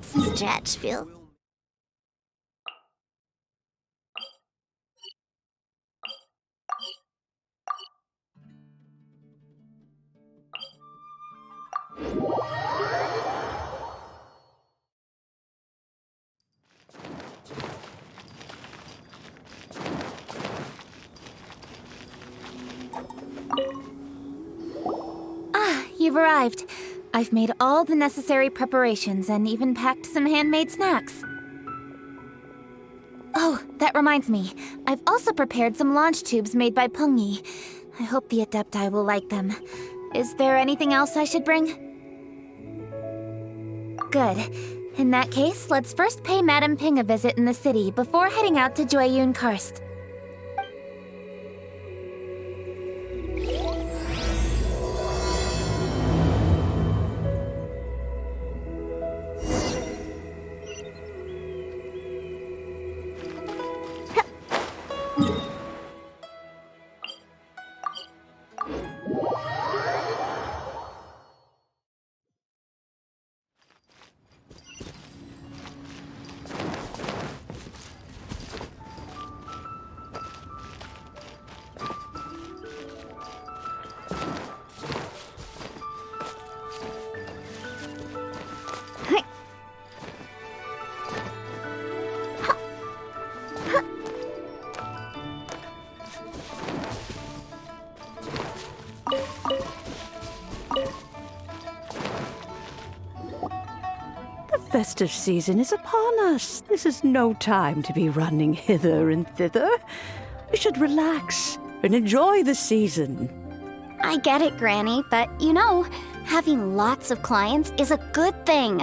stretch feel? You've arrived. I've made all the necessary preparations and even packed some handmade snacks. Oh, that reminds me. I've also prepared some launch tubes made by Pungi. I hope the Adepti will like them. Is there anything else I should bring? Good. In that case, let's first pay Madame Ping a visit in the city before heading out to Jueyun Karst. The festive season is upon us. This is no time to be running hither and thither. We should relax and enjoy the season. I get it, Granny, but you know, having lots of clients is a good thing.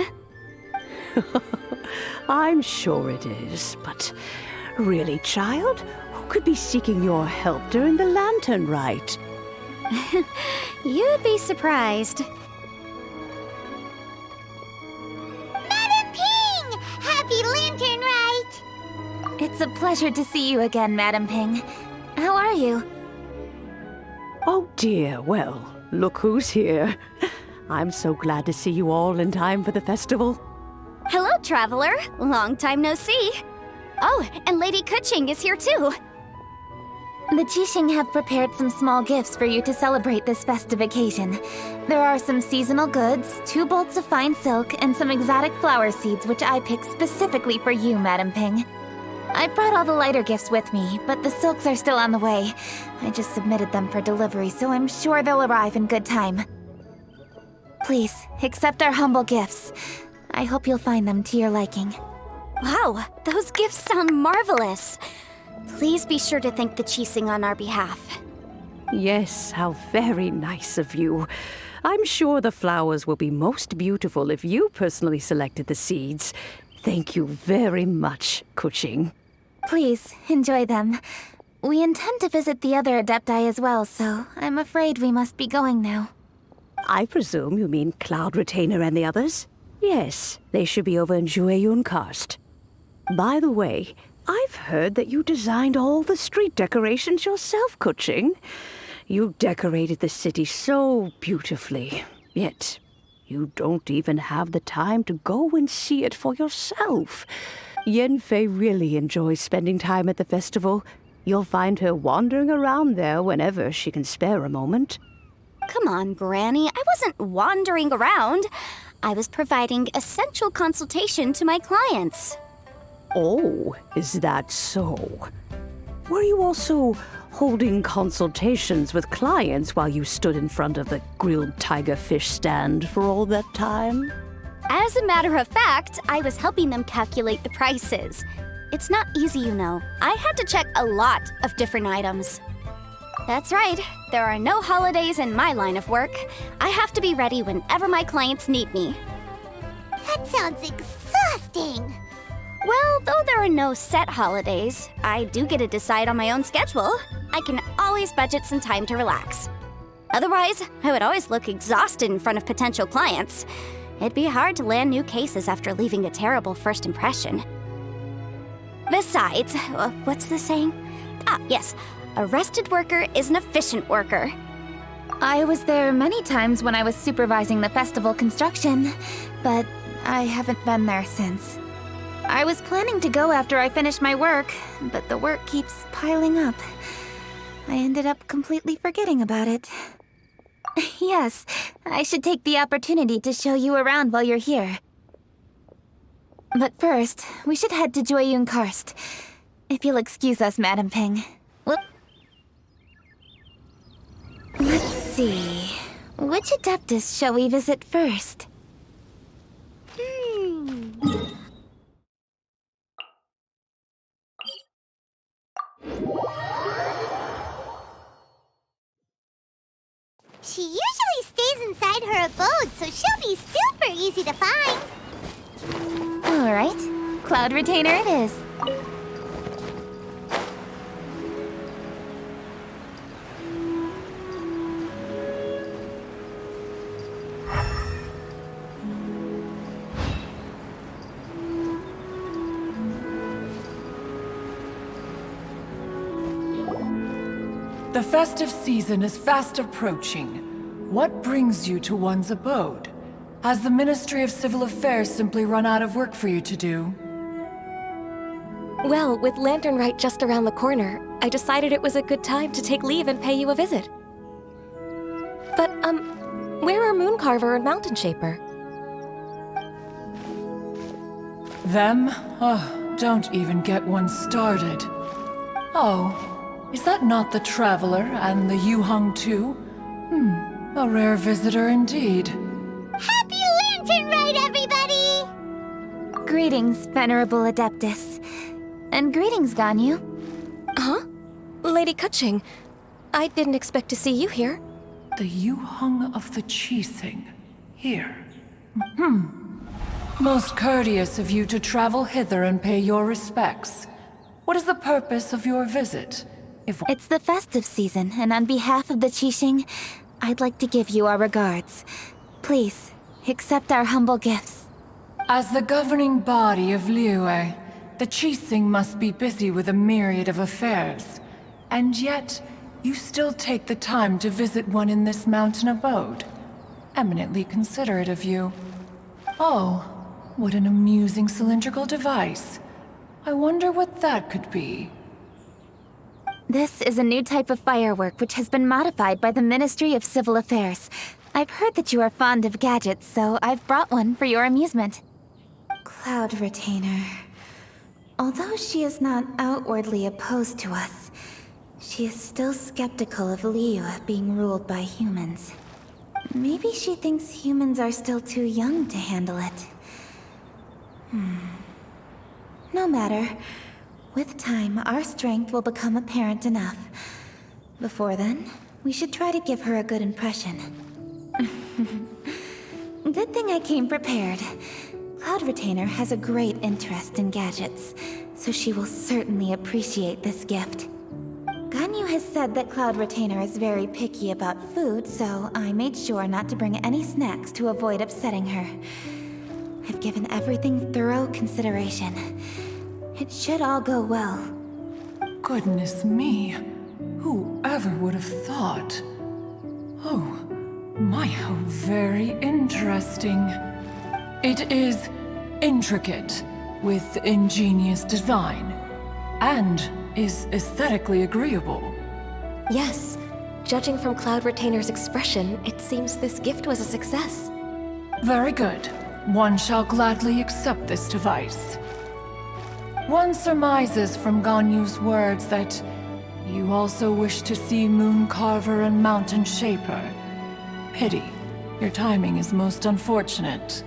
I'm sure it is, but really, child, who could be seeking your help during the lantern rite? You'd be surprised. Madam Ping! Happy Lantern Rite! It's a pleasure to see you again, Madame Ping. How are you? Oh dear, well, look who's here. I'm so glad to see you all in time for the festival. Hello, traveler. Long time no see. Oh, and Lady Kuching is here too. The Qixing have prepared some small gifts for you to celebrate this festive occasion. There are some seasonal goods, 2 bolts of fine silk, and some exotic flower seeds which I picked specifically for you, Madame Ping. I brought all the lighter gifts with me, but the silks are still on the way. I just submitted them for delivery, so I'm sure they'll arrive in good time. Please, accept our humble gifts. I hope you'll find them to your liking. Wow, those gifts sound marvelous. Please be sure to thank the Qixing on our behalf. Yes, how very nice of you. I'm sure the flowers will be most beautiful if you personally selected the seeds. Thank you very much, Kuching. Please, enjoy them. We intend to visit the other Adepti as well, so I'm afraid we must be going now. I presume you mean Cloud Retainer and the others? Yes, they should be over in Jueyun Karst. By the way, I've heard that you designed all the street decorations yourself, Kuching. You decorated the city so beautifully, yet you don't even have the time to go and see it for yourself. Yanfei really enjoys spending time at the festival. You'll find her wandering around there whenever she can spare a moment. Come on, Granny. I wasn't wandering around. I was providing essential consultation to my clients. Oh, is that so? Were you also holding consultations with clients while you stood in front of the grilled tiger fish stand for all that time? As a matter of fact, I was helping them calculate the prices. It's not easy, you know. I had to check a lot of different items. That's right. There are no holidays in my line of work. I have to be ready whenever my clients need me. That sounds exhausting. Well, though there are no set holidays, I do get to decide on my own schedule. I can always budget some time to relax. Otherwise, I would always look exhausted in front of potential clients. It'd be hard to land new cases after leaving a terrible first impression. Besides, what's the saying? Ah, yes. A rested worker is an efficient worker. I was there many times when I was supervising the festival construction, but I haven't been there since. I was planning to go after I finish my work, but the work keeps piling up. I ended up completely forgetting about it. Yes, I should take the opportunity to show you around while you're here. But first, we should head to Jueyun Karst. If you'll excuse us, Madam Ping. Let's see. Which Adeptus shall we visit first? She usually stays inside her abode, so she'll be super easy to find. Alright, Cloud Retainer it is. The festive season is fast approaching. What brings you to one's abode? Has the Ministry of Civil Affairs simply run out of work for you to do? Well, with Lantern Rite just around the corner, I decided it was a good time to take leave and pay you a visit. But, where are Mooncarver and Mountain Shaper? Them? Oh, don't even get one started. Oh, is that not the Traveler and the Yuhung too? A rare visitor indeed. Happy Lantern Rite, everybody! Greetings, Venerable Adeptus. And greetings, Ganyu. Huh? Lady Kutching, I didn't expect to see you here. The Yuhung of the Qixing. Here. Most courteous of you to travel hither and pay your respects. What is the purpose of your visit? It's the festive season, and on behalf of the Qixing, I'd like to give you our regards. Please, accept our humble gifts. As the governing body of Liyue, the Qixing must be busy with a myriad of affairs. And yet, you still take the time to visit one in this mountain abode. Eminently considerate of you. Oh, what an amusing cylindrical device. I wonder what that could be. This is a new type of firework which has been modified by the Ministry of Civil Affairs. I've heard that you are fond of gadgets, so I've brought one for your amusement. Cloud Retainer. Although she is not outwardly opposed to us, she is still skeptical of Liyue being ruled by humans. Maybe she thinks humans are still too young to handle it. No matter. With time, our strength will become apparent enough. Before then, we should try to give her a good impression. Good thing I came prepared. Cloud Retainer has a great interest in gadgets, so she will certainly appreciate this gift. Ganyu has said that Cloud Retainer is very picky about food, so I made sure not to bring any snacks to avoid upsetting her. I've given everything thorough consideration. It should all go well. Goodness me. Whoever would have thought? Oh, my, how very interesting. It is intricate, with ingenious design, and is aesthetically agreeable. Yes, judging from Cloud Retainer's expression, it seems this gift was a success. Very good. One shall gladly accept this device. One surmises from Ganyu's words that you also wish to see Mooncarver and Mountain Shaper. Pity. Your timing is most unfortunate.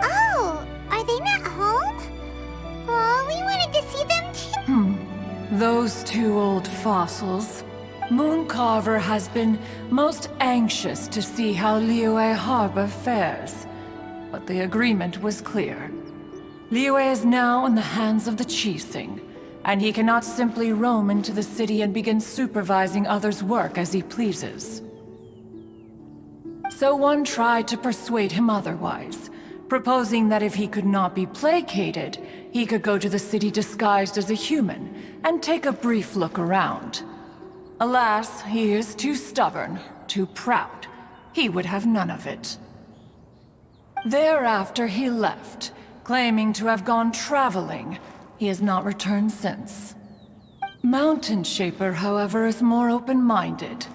Oh, are they not home? Oh, we wanted to see them too. Those two old fossils. Mooncarver has been most anxious to see how Liyue Harbor fares. But the agreement was clear. Liyue is now in the hands of the Qixing, and he cannot simply roam into the city and begin supervising others' work as he pleases. So one tried to persuade him otherwise, proposing that if he could not be placated, he could go to the city disguised as a human and take a brief look around. Alas, he is too stubborn, too proud. He would have none of it. Thereafter he left, claiming to have gone traveling. He has not returned since. Mountain Shaper, however, is more open-minded.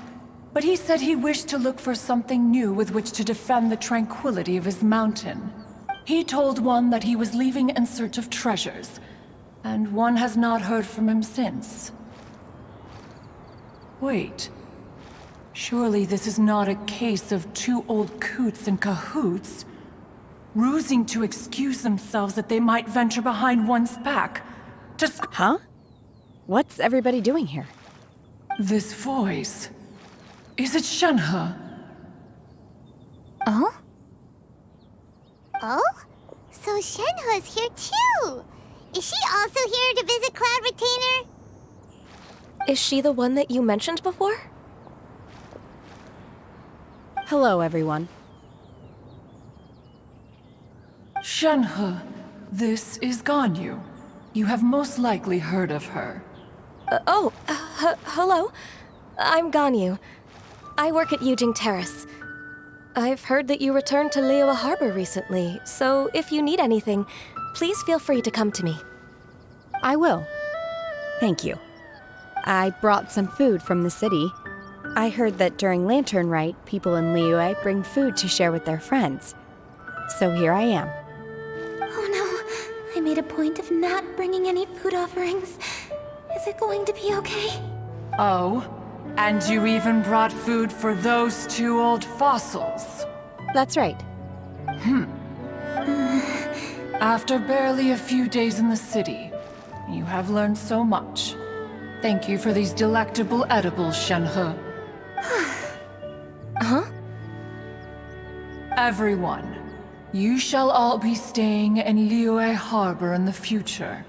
But he said he wished to look for something new with which to defend the tranquility of his mountain. He told one that he was leaving in search of treasures, and one has not heard from him since. Wait. Surely this is not a case of two old coots in cahoots, rusing to excuse themselves that they might venture behind one's back. Huh? What's everybody doing here? This voice... Is it Shenhe? Oh? Oh? So Shenhe's here too! Is she also here to visit Cloud Retainer? Is she the one that you mentioned before? Hello, everyone. Shenhe, this is Ganyu. You have most likely heard of her. Hello. I'm Ganyu. I work at Yujing Terrace. I've heard that you returned to Liyue Harbor recently, so if you need anything, please feel free to come to me. I will. Thank you. I brought some food from the city. I heard that during Lantern Rite, people in Liyue bring food to share with their friends. So here I am. Oh no, I made a point of not bringing any food offerings. Is it going to be okay? Oh, and you even brought food for those two old fossils. That's right. After barely a few days in the city, you have learned so much. Thank you for these delectable edibles, Shenhe. Huh? Everyone, you shall all be staying in Liyue Harbor in the future.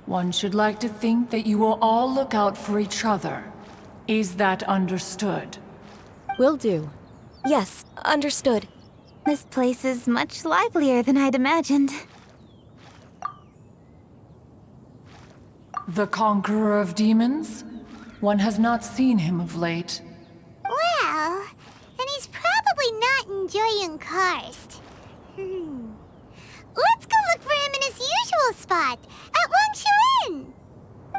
One should like to think that you will all look out for each other. Is that understood? Will do. Yes, understood. This place is much livelier than I'd imagined. The Conqueror of Demons? One has not seen him of late. Well, then he's probably not enjoying Karst. Let's go look for him in his usual spot, at Wangshu Inn!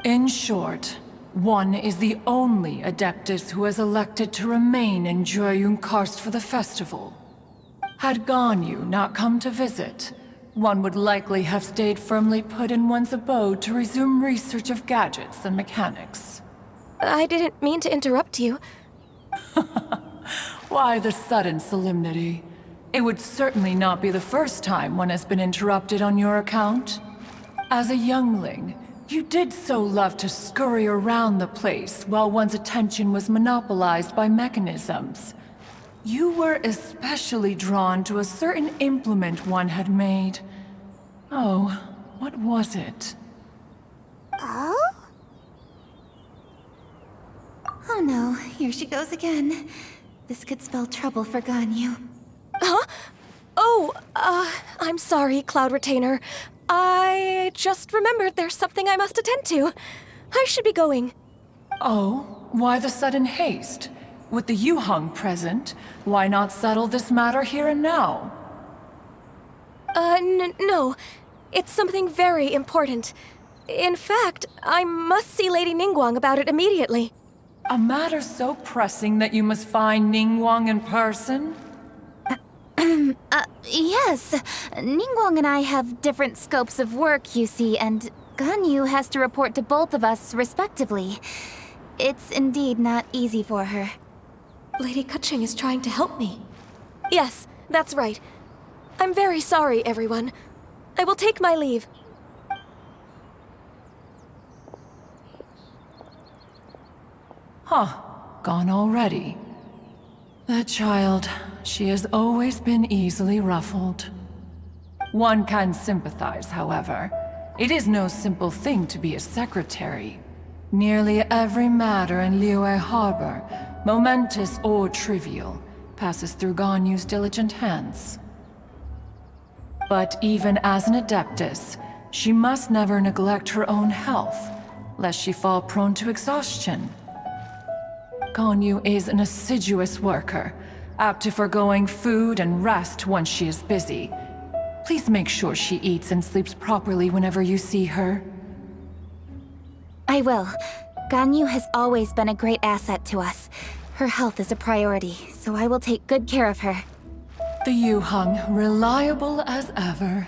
In short, one is the only Adeptus who has elected to remain in Jueyun Karst for the festival. Had Ganyu not come to visit, one would likely have stayed firmly put in one's abode to resume research of gadgets and mechanics. I didn't mean to interrupt you. Why the sudden solemnity? It would certainly not be the first time one has been interrupted on your account. As a youngling, you did so love to scurry around the place while one's attention was monopolized by mechanisms. You were especially drawn to a certain implement one had made. Oh, what was it? Oh? Oh no, here she goes again. This could spell trouble for Ganyu. Huh? Oh, I'm sorry, Cloud Retainer. I just remembered there's something I must attend to. I should be going. Oh, why the sudden haste? With the Yuheng present, why not settle this matter here and now? No. It's something very important. In fact, I must see Lady Ningguang about it immediately. A matter so pressing that you must find Ningguang in person? Yes. Ningguang and I have different scopes of work, you see, and Ganyu has to report to both of us, respectively. It's indeed not easy for her. Lady Keqing is trying to help me. Yes, that's right. I'm very sorry, everyone. I will take my leave. Huh, gone already. That child, she has always been easily ruffled. One can sympathize, however. It is no simple thing to be a secretary. Nearly every matter in Liyue Harbor, momentous or trivial, passes through Ganyu's diligent hands. But even as an Adeptus, she must never neglect her own health, lest she fall prone to exhaustion. Ganyu is an assiduous worker, apt to foregoing food and rest once she is busy. Please make sure she eats and sleeps properly whenever you see her. I will. Ganyu has always been a great asset to us. Her health is a priority, so I will take good care of her. The Yuheng, reliable as ever.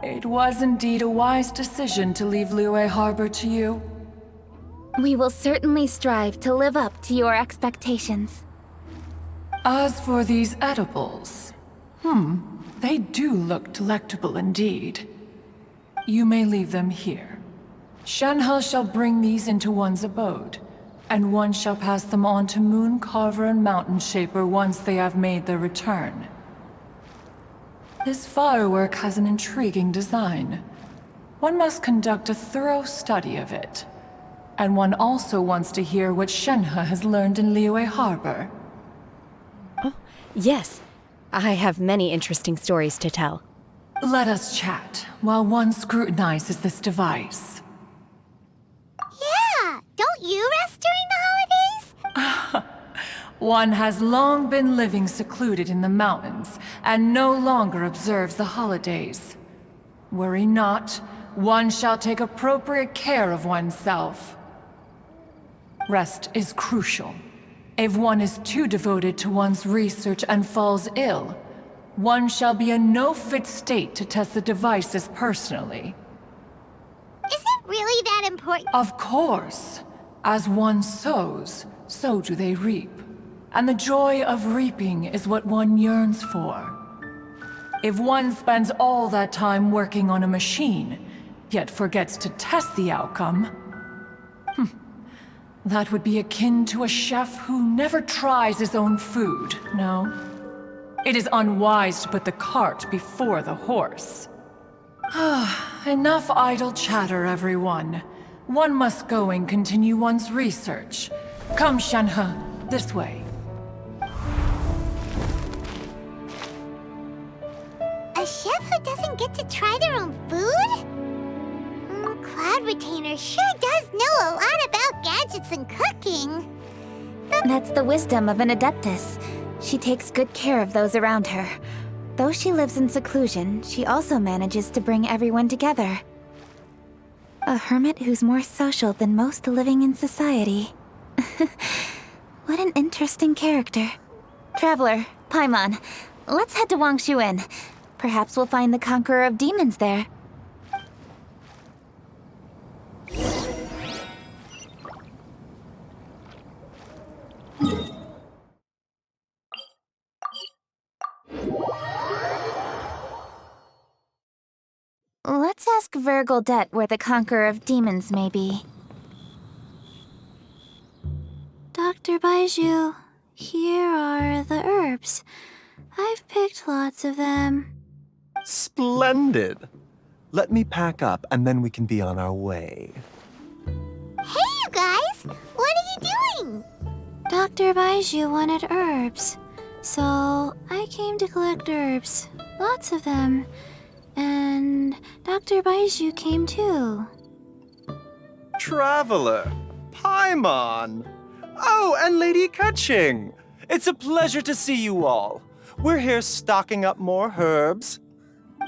It was indeed a wise decision to leave Liyue Harbor to you. We will certainly strive to live up to your expectations. As for these edibles, they do look delectable indeed. You may leave them here. Shenhe shall bring these into one's abode, and one shall pass them on to Moon Carver and Mountain Shaper once they have made their return. This firework has an intriguing design. One must conduct a thorough study of it. And one also wants to hear what Shenhe has learned in Liyue Harbor. Oh, yes. I have many interesting stories to tell. Let us chat while one scrutinizes this device. Yeah, don't you rest during the holidays? One has long been living secluded in the mountains and no longer observes the holidays. Worry not, one shall take appropriate care of oneself. Rest is crucial. If one is too devoted to one's research and falls ill, one shall be in no fit state to test the devices personally. Is it really that important? Of course. As one sows, so do they reap. And the joy of reaping is what one yearns for. If one spends all that time working on a machine, yet forgets to test the outcome, that would be akin to a chef who never tries his own food, no? It is unwise to put the cart before the horse. Enough idle chatter, everyone. One must go and continue one's research. Come, Shenhe, this way. A chef who doesn't get to try their own food? Cloud Retainer sure does know a lot about gadgets and cooking. That's the wisdom of an Adeptus. She takes good care of those around her. Though she lives in seclusion, she also manages to bring everyone together. A hermit who's more social than most living in society. What an interesting character. Traveler, Paimon, let's head to Wangshuin. Perhaps we'll find the Conqueror of Demons there. Let's ask Vergoldet where the Conqueror of Demons may be. Dr. Baiju, here are the herbs. I've picked lots of them. Splendid! Let me pack up and then we can be on our way. Hey, you guys! What are you doing? Dr. Baiju wanted herbs, so I came to collect herbs. Lots of them. And Dr. Baiju came too. Traveler! Paimon! Oh, and Lady Kaching! It's a pleasure to see you all. We're here stocking up more herbs.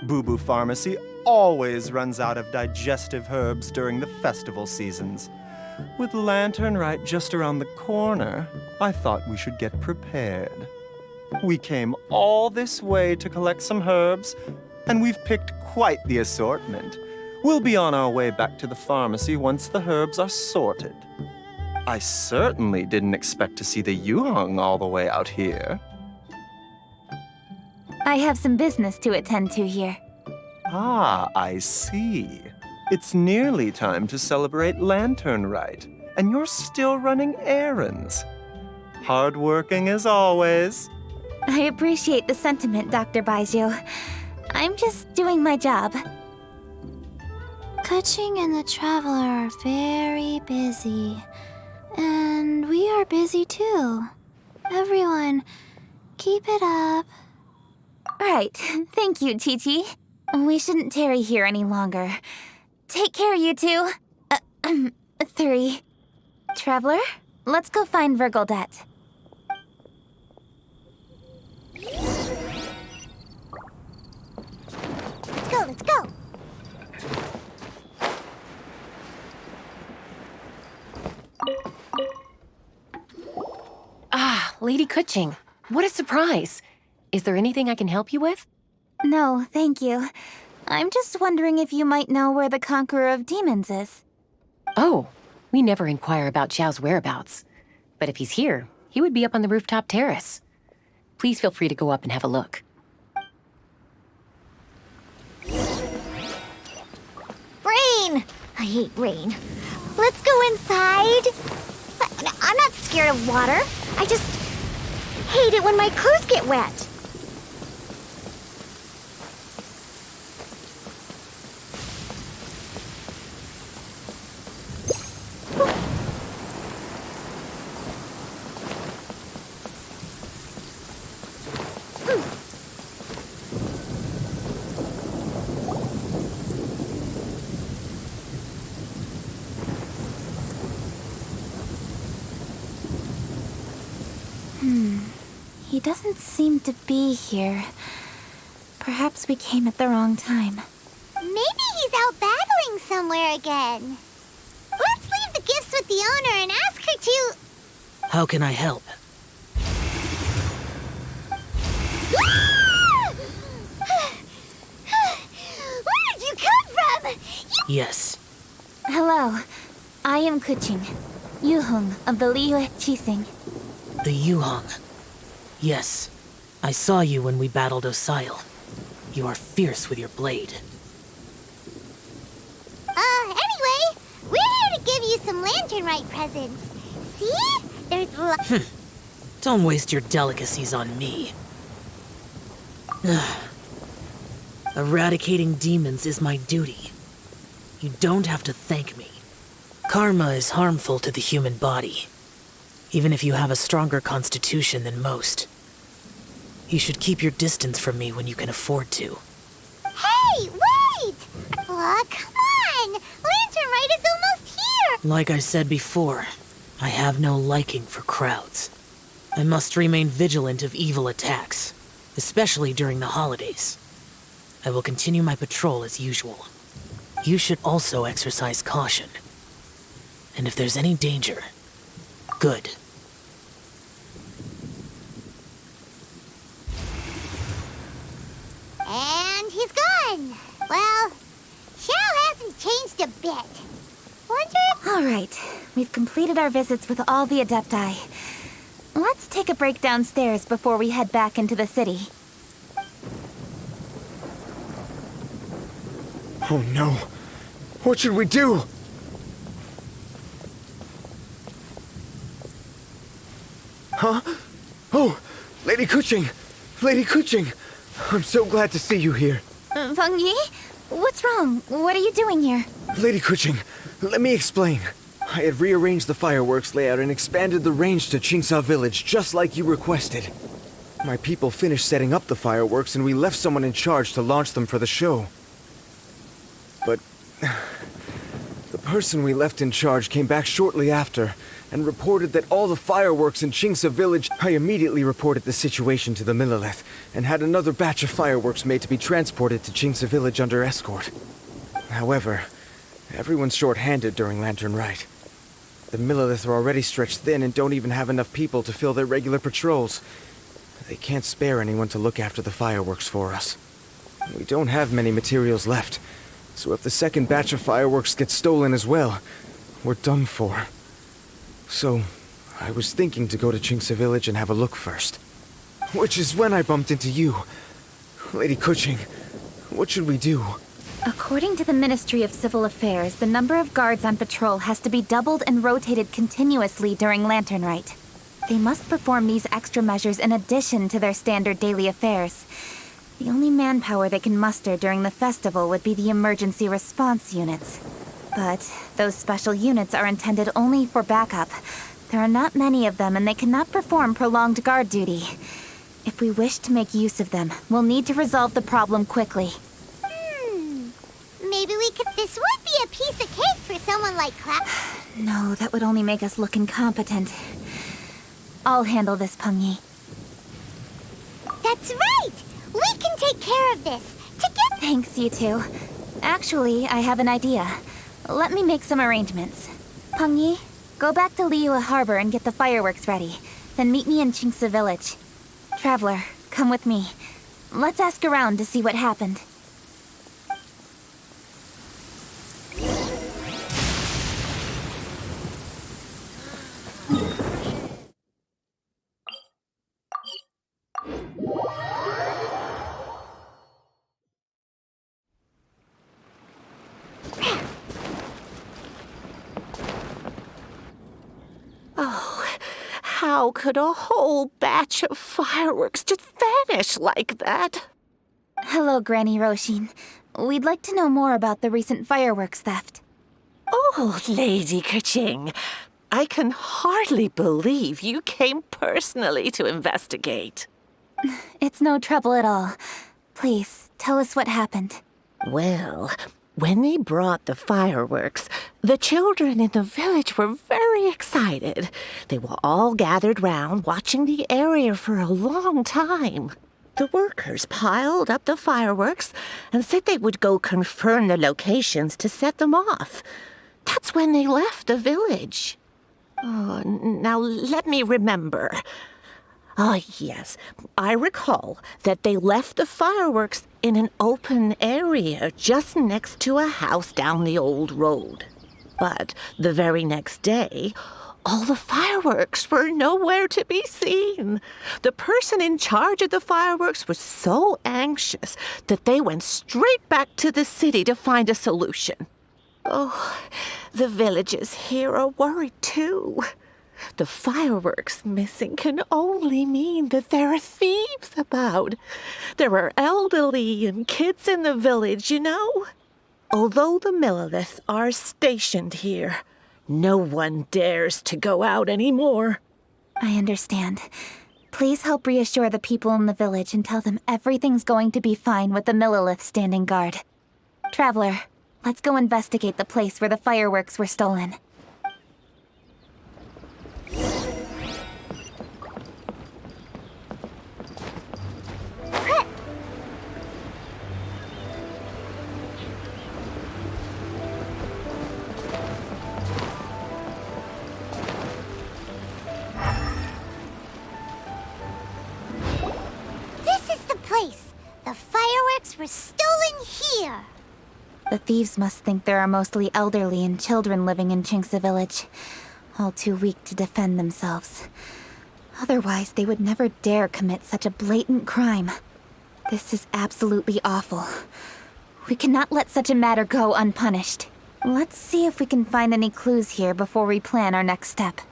Boo Boo Pharmacy always runs out of digestive herbs during the festival seasons. With Lantern Rite just around the corner, I thought we should get prepared. We came all this way to collect some herbs, and we've picked quite the assortment. We'll be on our way back to the pharmacy once the herbs are sorted. I certainly didn't expect to see the Yuheng all the way out here. I have some business to attend to here. Ah, I see. It's nearly time to celebrate Lantern Rite, and you're still running errands. Hardworking as always. I appreciate the sentiment, Dr. Baiju. I'm just doing my job. Kaching and the Traveler are very busy. And we are busy too. Everyone, keep it up. Right. Thank you, Chi-Chi. We shouldn't tarry here any longer. Take care, you two. 3. Traveler, let's go find Vergoldet. Lady Kuching, what a surprise. Is there anything I can help you with? No, thank you. I'm just wondering if you might know where the Conqueror of Demons is. Oh, we never inquire about Xiao's whereabouts. But if he's here, he would be up on the rooftop terrace. Please feel free to go up and have a look. Rain! I hate rain. Let's go inside. But I'm not scared of water. I just hate it when my clothes get wet. He doesn't seem to be here. Perhaps we came at the wrong time. Maybe he's out battling somewhere again. Let's leave the gifts with the owner and ask her to... How can I help? Where did you come from? Yes. Hello. I am Kuching, Yuhung of the Liyue Chising. The Yuhang. Yes. I saw you when we battled Osile. You are fierce with your blade. Anyway, we're here to give you some lantern-rite presents. See? There's Don't waste your delicacies on me. Eradicating demons is my duty. You don't have to thank me. Karma is harmful to the human body, even if you have a stronger constitution than most. You should keep your distance from me when you can afford to. Hey, wait! Aw, come on! Lantern-rite is almost here! Like I said before, I have no liking for crowds. I must remain vigilant of evil attacks, especially during the holidays. I will continue my patrol as usual. You should also exercise caution. And if there's any danger, good. And he's gone. Well, Xiao hasn't changed a bit. Wonder... All right. We've completed our visits with all the Adepti. Let's take a break downstairs before we head back into the city. Oh no. What should we do? Huh? Oh, Lady Kuching! Lady Kuching! I'm so glad to see you here. Feng Yi? What's wrong? What are you doing here? Lady Kuching, let me explain. I had rearranged the fireworks layout and expanded the range to Qingsa Village, just like you requested. My people finished setting up the fireworks and we left someone in charge to launch them for the show. But the person we left in charge came back shortly after and reported that all the fireworks in Qingsa Village... I immediately reported the situation to the Millelith and had another batch of fireworks made to be transported to Qingsa Village under escort. However, everyone's short-handed during Lantern Rite. The Millelith are already stretched thin and don't even have enough people to fill their regular patrols. They can't spare anyone to look after the fireworks for us. We don't have many materials left, so if the second batch of fireworks gets stolen as well, we're done for. So, I was thinking to go to Qingsa Village and have a look first. Which is when I bumped into you. Lady Kuching, what should we do? According to the Ministry of Civil Affairs, the number of guards on patrol has to be doubled and rotated continuously during Lantern Rite. They must perform these extra measures in addition to their standard daily affairs. The only manpower they can muster during the festival would be the emergency response units. But those special units are intended only for backup. There are not many of them and they cannot perform prolonged guard duty. If we wish to make use of them, we'll need to resolve the problem quickly. Maybe we could... This would be a piece of cake for someone like Cloud. No, that would only make us look incompetent. I'll handle this, Peng Yi. That's right! We can take care of this. Together. Thanks, you two. Actually, I have an idea. Let me make some arrangements. Peng Yi, go back to Liyue Harbor and get the fireworks ready. Then meet me in Chinxa Village. Traveler, come with me. Let's ask around to see what happened. How could a whole batch of fireworks just vanish like that? Hello, Granny Roshin. We'd like to know more about the recent fireworks theft. Oh, Lady Kaching, I can hardly believe you came personally to investigate. It's no trouble at all. Please, tell us what happened. Well, when they brought the fireworks, the children in the village were very excited. They were all gathered round, watching the area for a long time. The workers piled up the fireworks and said they would go confirm the locations to set them off. That's when they left the village. Oh, now let me remember. Ah, yes, I recall that they left the fireworks in an open area just next to a house down the old road. But the very next day, all the fireworks were nowhere to be seen. The person in charge of the fireworks was so anxious that they went straight back to the city to find a solution. Oh, the villagers here are worried too. The fireworks missing can only mean that there are thieves about. There are elderly and kids in the village, you know. Although the Milliliths are stationed here, no one dares to go out anymore. I understand. Please help reassure the people in the village and tell them everything's going to be fine with the Millilith standing guard. Traveler, let's go investigate the place where the fireworks were stolen. The fireworks were stolen here! The thieves must think there are mostly elderly and children living in Chinxa Village, all too weak to defend themselves. Otherwise, they would never dare commit such a blatant crime. This is absolutely awful. We cannot let such a matter go unpunished. Let's see if we can find any clues here before we plan our next step.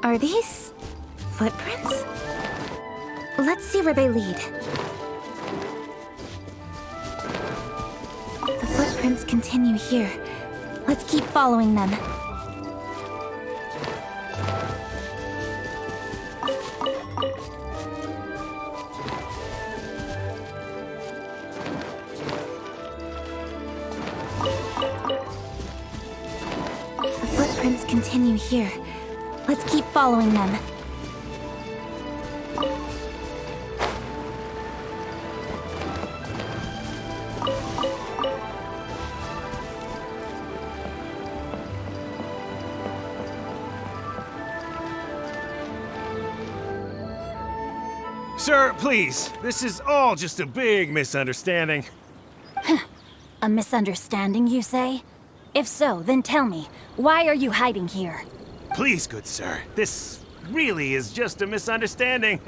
Are these footprints? Let's see where they lead. The footprints continue here. Let's keep following them. The footprints continue here. Let's keep following them. Sir, please. This is all just a big misunderstanding. A misunderstanding, you say? If so, then tell me, why are you hiding here? Please, good sir. This really is just a misunderstanding.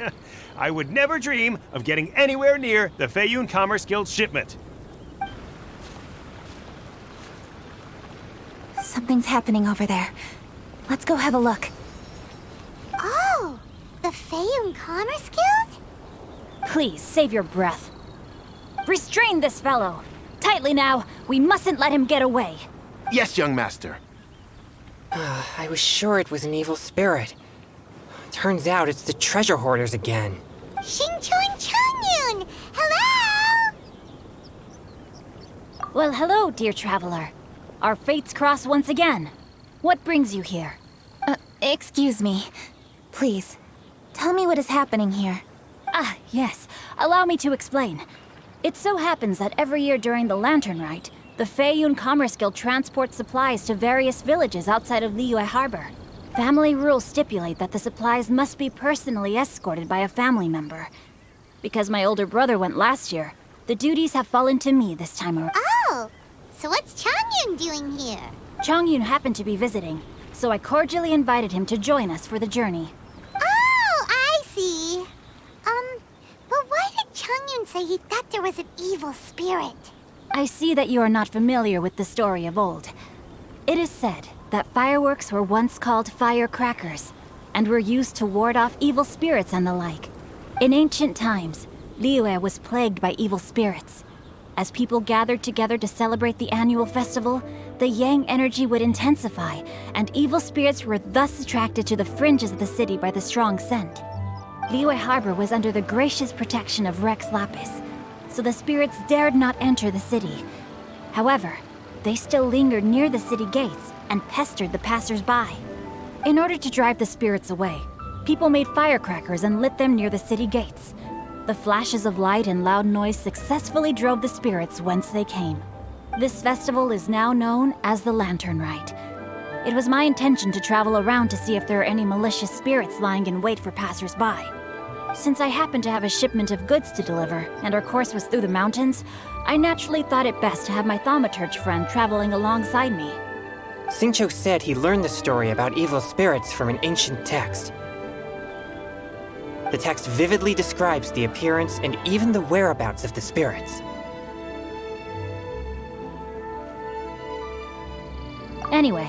I would never dream of getting anywhere near the Feiyun Commerce Guild shipment. Something's happening over there. Let's go have a look. Oh, the Feiyun Commerce Guild? Please, save your breath. Restrain this fellow. Tightly now. We mustn't let him get away. Yes, young master. I was sure it was an evil spirit. Turns out it's the treasure hoarders again. Xingqiu and Changyun! Hello! Well, hello, dear traveler. Our fates cross once again. What brings you here? Excuse me. Please, tell me what is happening here. Ah, yes. Allow me to explain. It so happens that every year during the Lantern Rite, the Feiyun Commerce Guild transports supplies to various villages outside of Liyue Harbor. Family rules stipulate that the supplies must be personally escorted by a family member. Because my older brother went last year, the duties have fallen to me this time around. Oh, so what's Changyun doing here? Changyun happened to be visiting, so I cordially invited him to join us for the journey. Oh, I see. But why did Changyun say he thought there was an evil spirit? I see that you are not familiar with the story of old. It is said that fireworks were once called firecrackers, and were used to ward off evil spirits and the like. In ancient times, Liyue was plagued by evil spirits. As people gathered together to celebrate the annual festival, the yang energy would intensify, and evil spirits were thus attracted to the fringes of the city by the strong scent. Liyue Harbor was under the gracious protection of Rex Lapis, so the spirits dared not enter the city. However, they still lingered near the city gates and pestered the passers-by. In order to drive the spirits away, people made firecrackers and lit them near the city gates. The flashes of light and loud noise successfully drove the spirits whence they came. This festival is now known as the Lantern Rite. It was my intention to travel around to see if there are any malicious spirits lying in wait for passers-by. Since I happened to have a shipment of goods to deliver, and our course was through the mountains, I naturally thought it best to have my thaumaturge friend traveling alongside me. Xingqiu said he learned the story about evil spirits from an ancient text. The text vividly describes the appearance and even the whereabouts of the spirits. Anyway,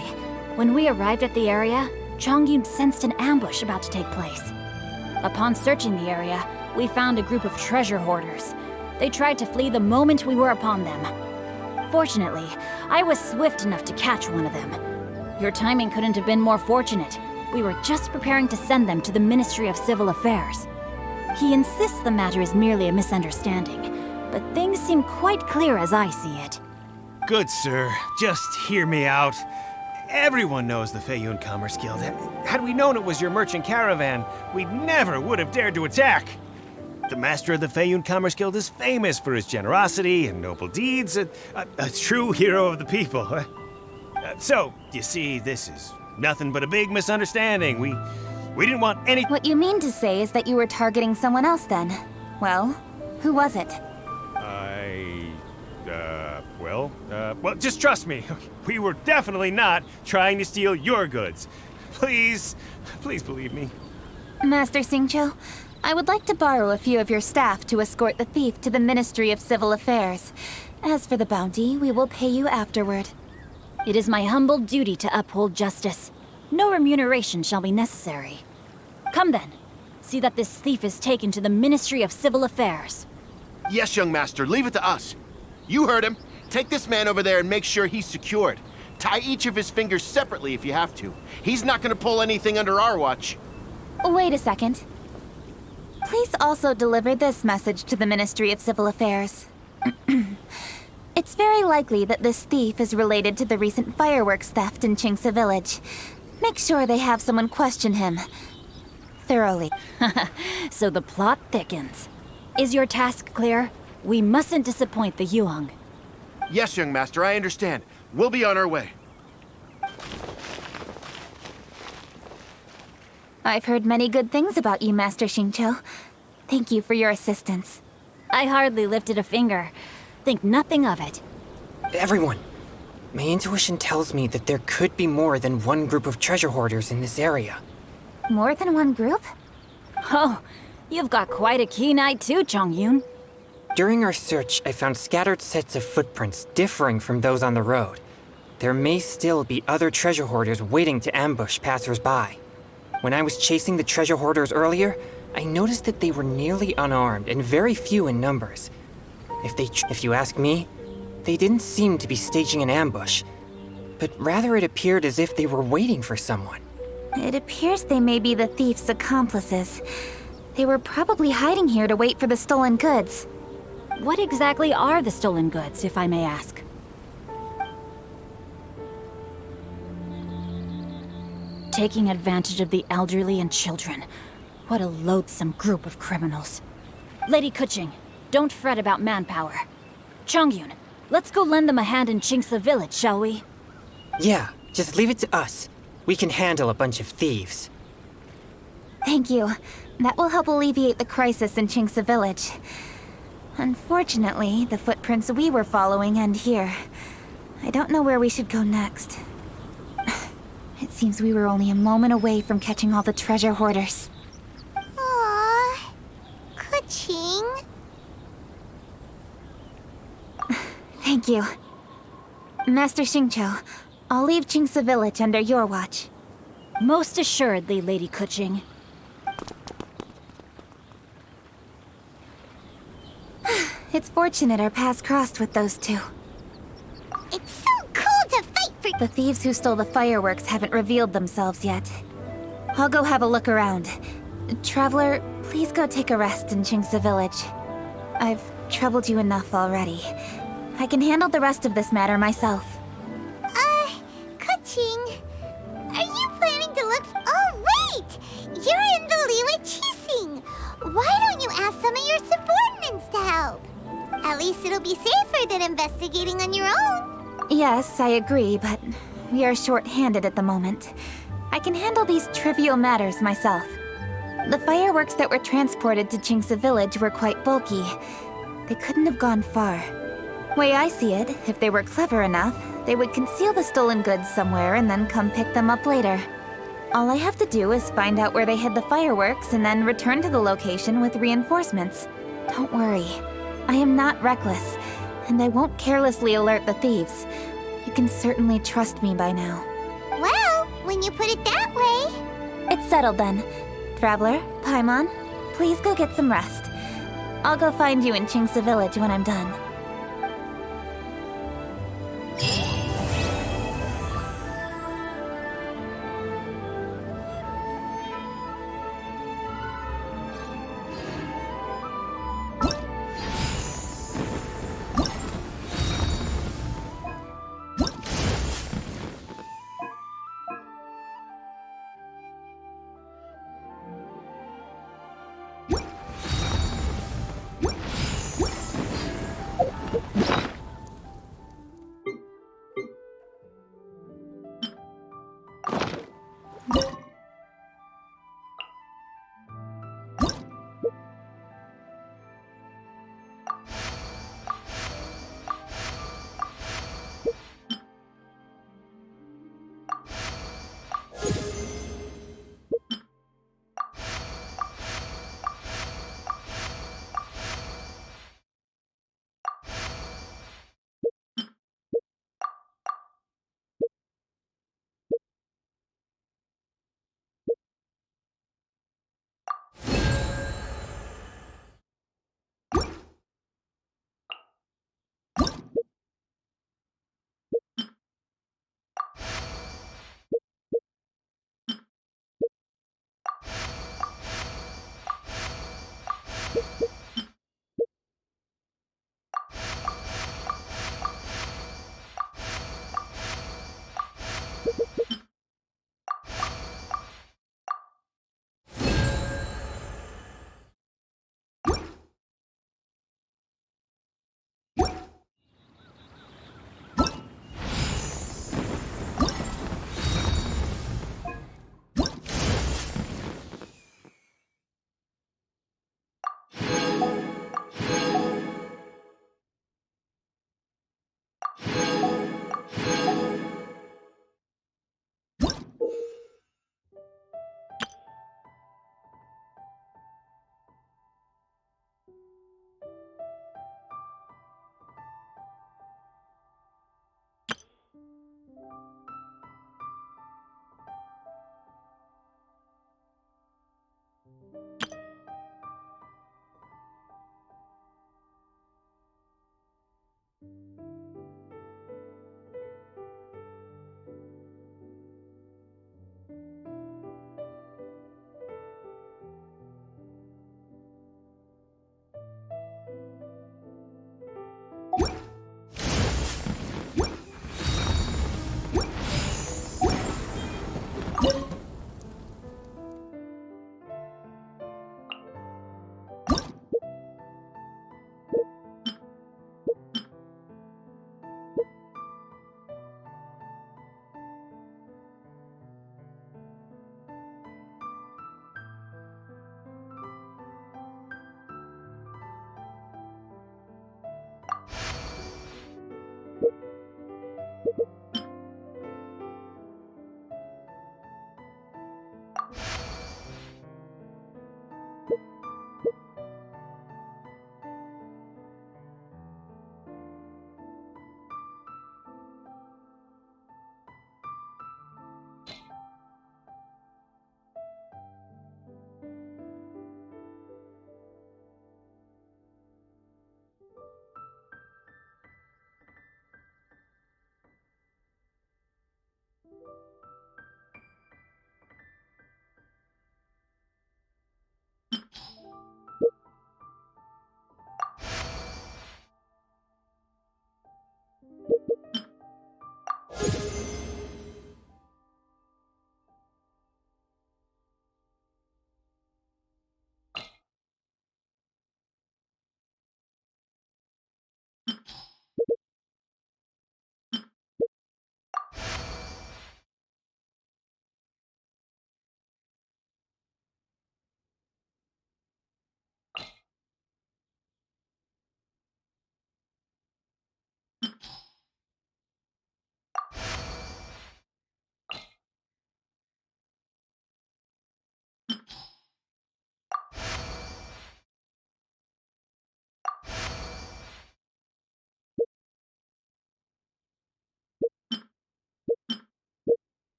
when we arrived at the area, Changyun sensed an ambush about to take place. Upon searching the area, we found a group of treasure hoarders. They tried to flee the moment we were upon them. Fortunately, I was swift enough to catch one of them. Your timing couldn't have been more fortunate. We were just preparing to send them to the Ministry of Civil Affairs. He insists the matter is merely a misunderstanding, but things seem quite clear as I see it. Good sir, just hear me out. Everyone knows the Feiyun Commerce Guild. Had we known it was your merchant caravan, we never would have dared to attack. The master of the Feiyun Commerce Guild is famous for his generosity and noble deeds, a true hero of the people. So, you see, this is nothing but a big misunderstanding. We didn't want any— What you mean to say is that you were targeting someone else then? Well, who was it? Well, just trust me. We were definitely not trying to steal your goods. Please believe me. Master Xingqiu, I would like to borrow a few of your staff to escort the thief to the Ministry of Civil Affairs. As for the bounty, we will pay you afterward. It is my humble duty to uphold justice. No remuneration shall be necessary. Come then. See that this thief is taken to the Ministry of Civil Affairs. Yes, young master, leave it to us. You heard him. Take this man over there and make sure he's secured. Tie each of his fingers separately if you have to. He's not gonna pull anything under our watch. Wait a second. Please also deliver this message to the Ministry of Civil Affairs. It's very likely that this thief is related to the recent fireworks theft in Qingce Village. Make sure they have someone question him thoroughly. So the plot thickens. Is your task clear? We mustn't disappoint the Yuang. Yes, young master, I understand. We'll be on our way. I've heard many good things about you, Master Xingqiu. Thank you for your assistance. I hardly lifted a finger. Think nothing of it. Everyone, my intuition tells me that there could be more than one group of treasure hoarders in this area. More than one group? Oh, you've got quite a keen eye too, Changyun. During our search, I found scattered sets of footprints differing from those on the road. There may still be other treasure hoarders waiting to ambush passers-by. When I was chasing the treasure hoarders earlier, I noticed that they were nearly unarmed and very few in numbers. If you ask me, They didn't seem to be staging an ambush, but rather it appeared as if they were waiting for someone. It appears they may be the thief's accomplices. They were probably hiding here to wait for the stolen goods. What exactly are the stolen goods, if I may ask? Taking advantage of the elderly and children. What a loathsome group of criminals. Lady Kuching, don't fret about manpower. Chongyun, let's go lend them a hand in Chingsa village, shall we? Yeah, just leave it to us. We can handle a bunch of thieves. Thank you. That will help alleviate the crisis in Chingsa village. Unfortunately, the footprints we were following end here. I don't know where we should go next. It seems we were only a moment away from catching all the treasure hoarders. Aww. Kuching. Thank you. Master Xingqiu, I'll leave Chingsa village under your watch. Most assuredly, Lady Kuching. It's fortunate our paths crossed with those two. It's so cool to fight for— The thieves who stole the fireworks haven't revealed themselves yet. I'll go have a look around. Traveler, please go take a rest in Chingsa village. I've troubled you enough already. I can handle the rest of this matter myself. Kuching, are you planning to look— Oh, wait! You're in the Liwa Chising. Why don't you ask some of your subordinates to help? At least it'll be safer than investigating on your own. Yes, I agree, but we are short-handed at the moment. I can handle these trivial matters myself. The fireworks that were transported to Chingsa village were quite bulky. They couldn't have gone far. Way I see it, if they were clever enough, they would conceal the stolen goods somewhere and then come pick them up later. All I have to do is find out where they hid the fireworks and then return to the location with reinforcements. Don't worry. I am not reckless, and I won't carelessly alert the thieves. You can certainly trust me by now. Well, when you put it that way... It's settled then. Traveler, Paimon, please go get some rest. I'll go find you in Chingsa village when I'm done.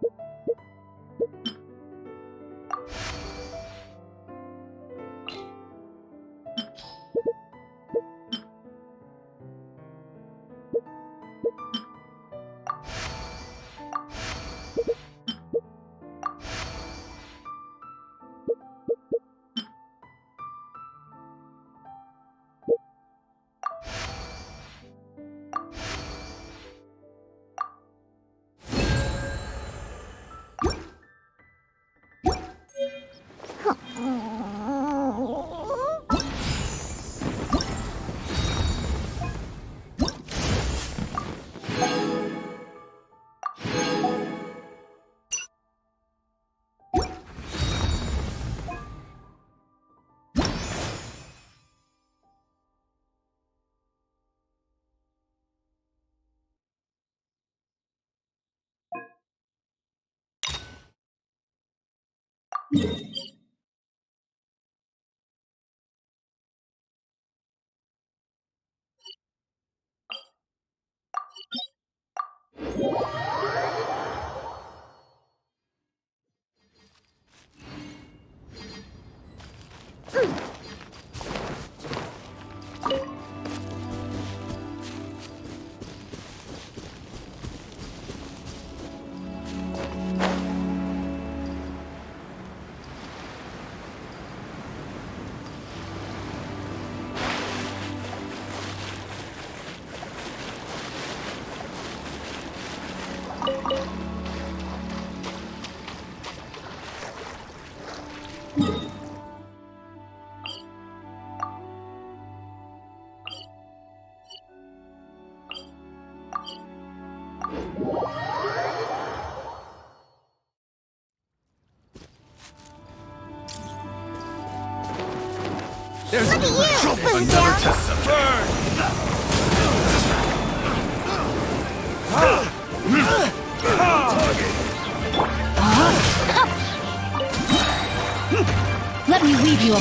Look at you! Boom down! Let me weave you a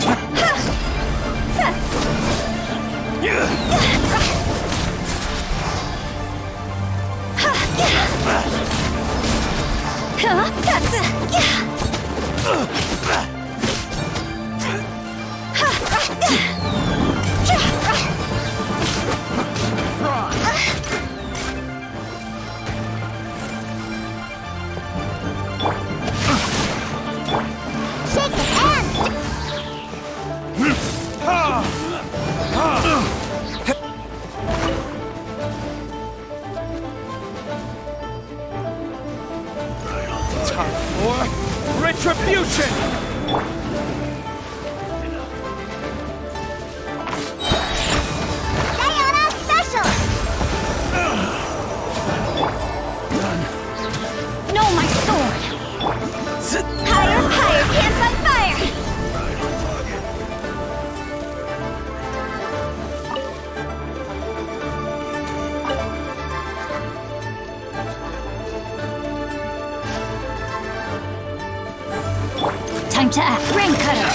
Retribution! Sayonara special! No, my sword! Higher, higher, pants on fire! Time to act. Rain cutter!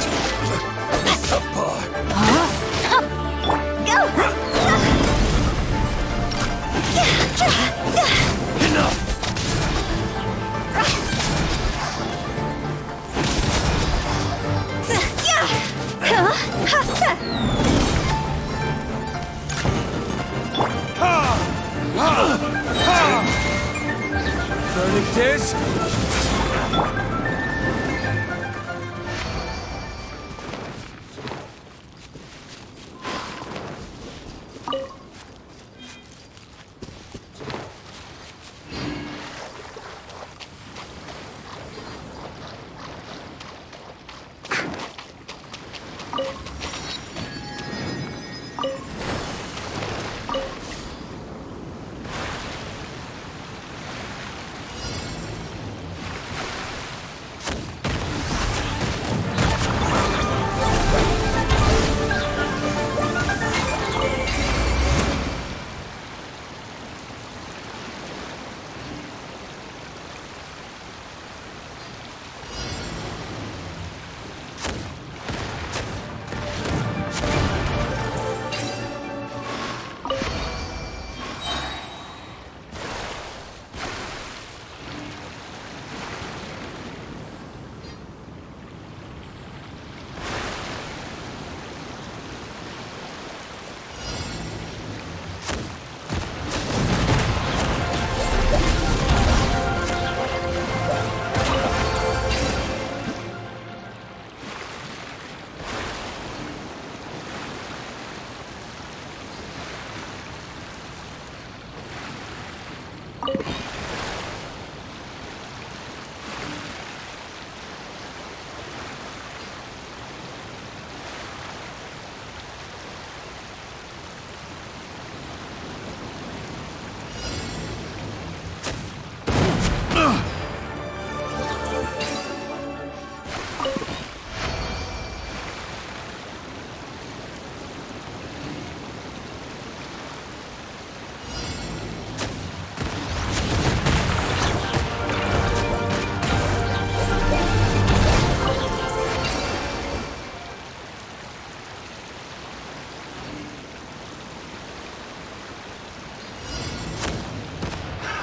Burning days?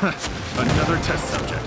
Another test subject.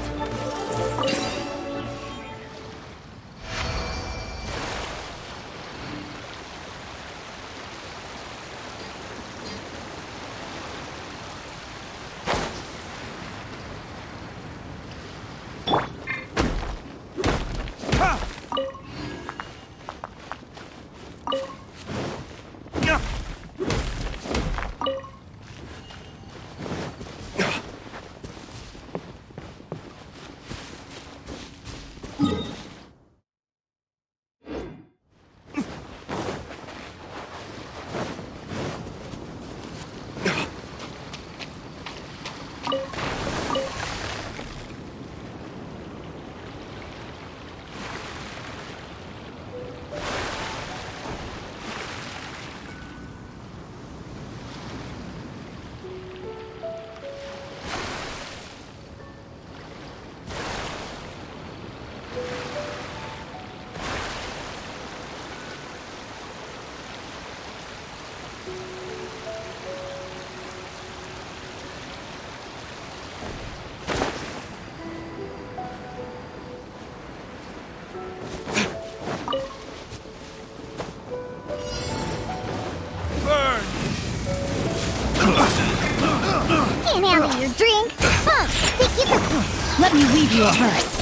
Can't handle your drink? Huh? Think you can... Let me weave you a verse.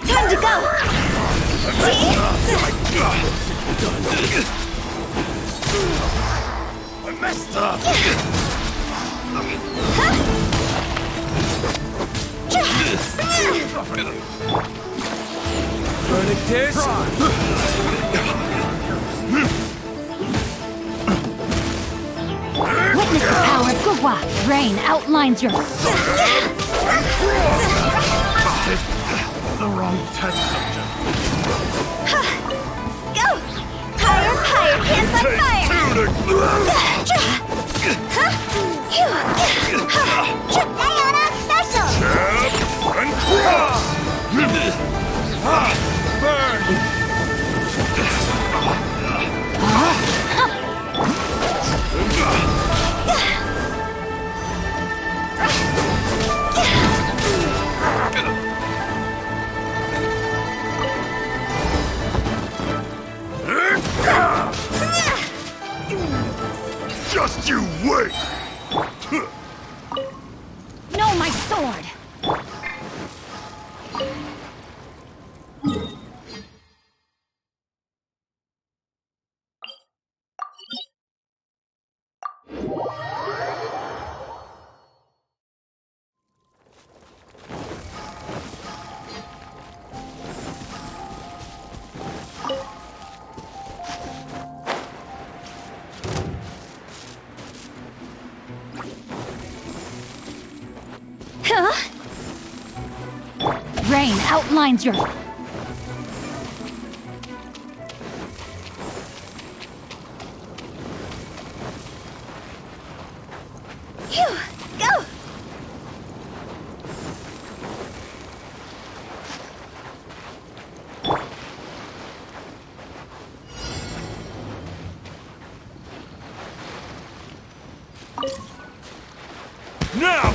Time to go! I messed up! Arcontes? Witness the power of Gugwa. Rain outlines your... The wrong test subject. Go! Higher, higher, pants on fire! Diana special! Jab and cross! Burn! Just you wait! No, my sword! Rain outlines your... Phew! Go! Now!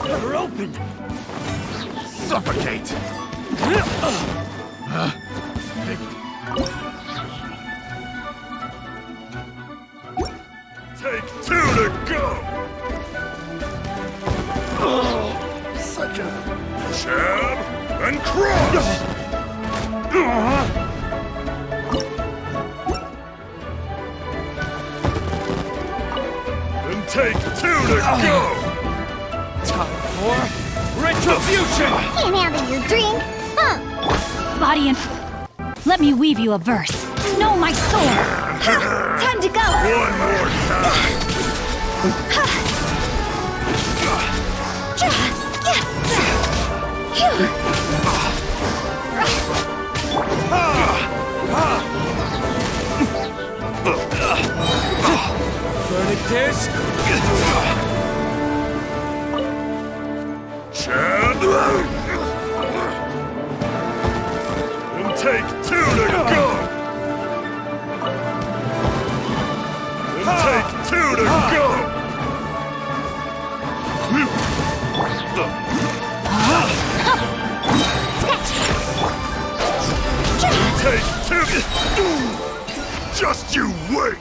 Never open! Suffocate! Take two to go! Oh, such a... Jab and cross! And take two to go! Time for retribution! Can't handle your drink? Huh? Body and... Let me weave you a verse. No, my sword! Time to go! One more time! Arcontes? Jab! And take two to go! And take two 2 to go! Take 2! Just you wait!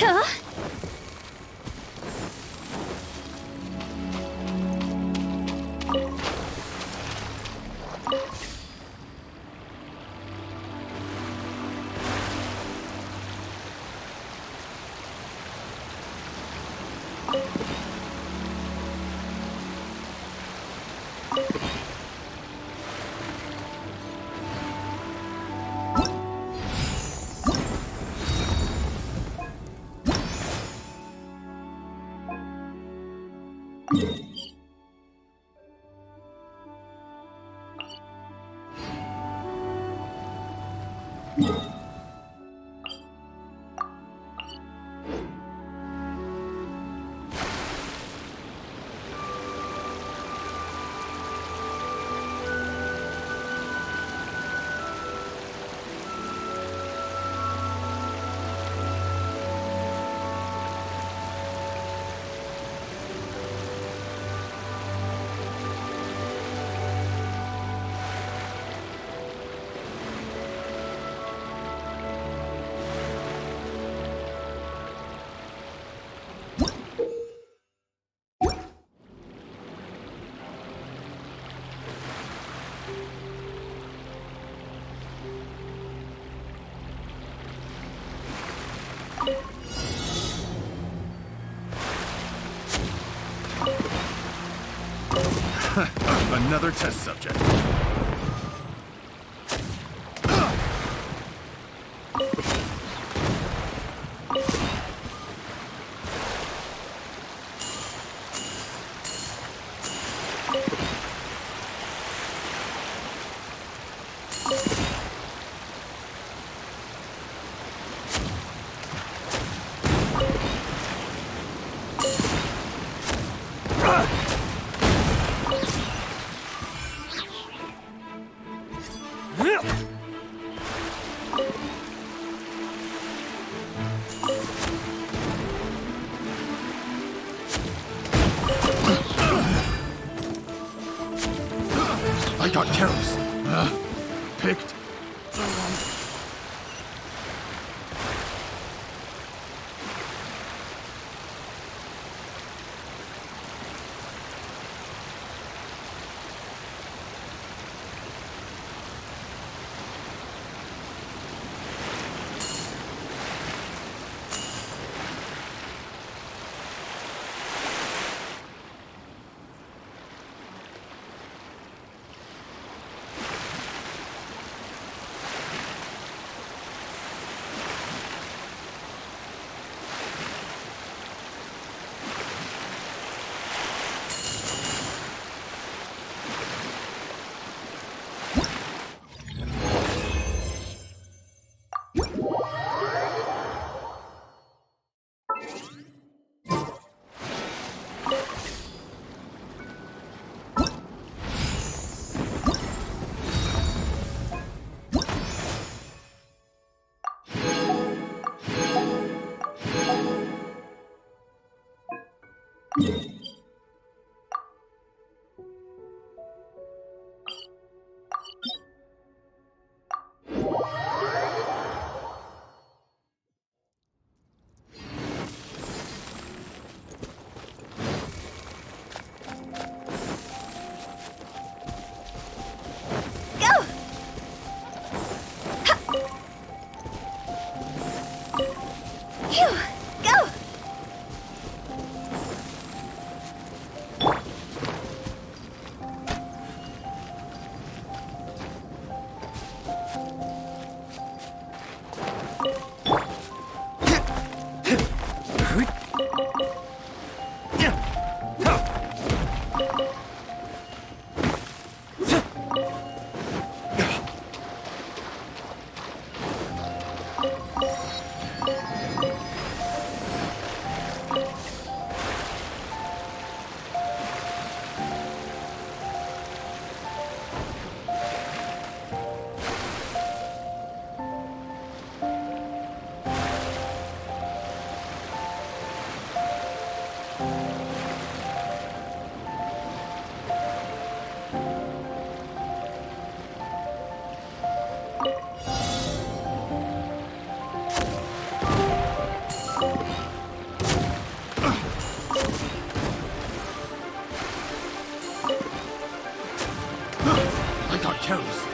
Huh? Another test subject. I got careless. Picked the wrong. Terrors.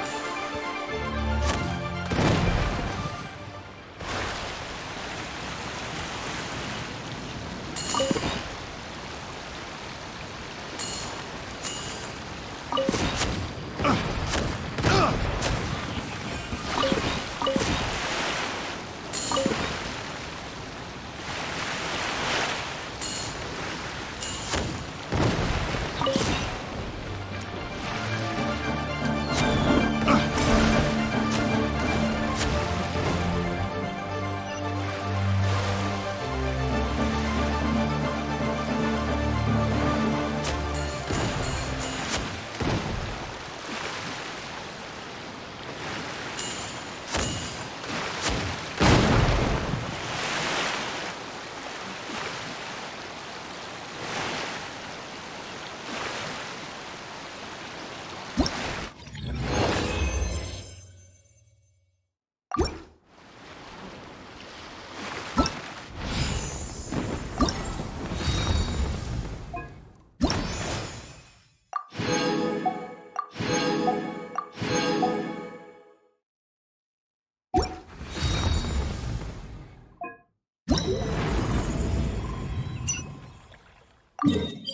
You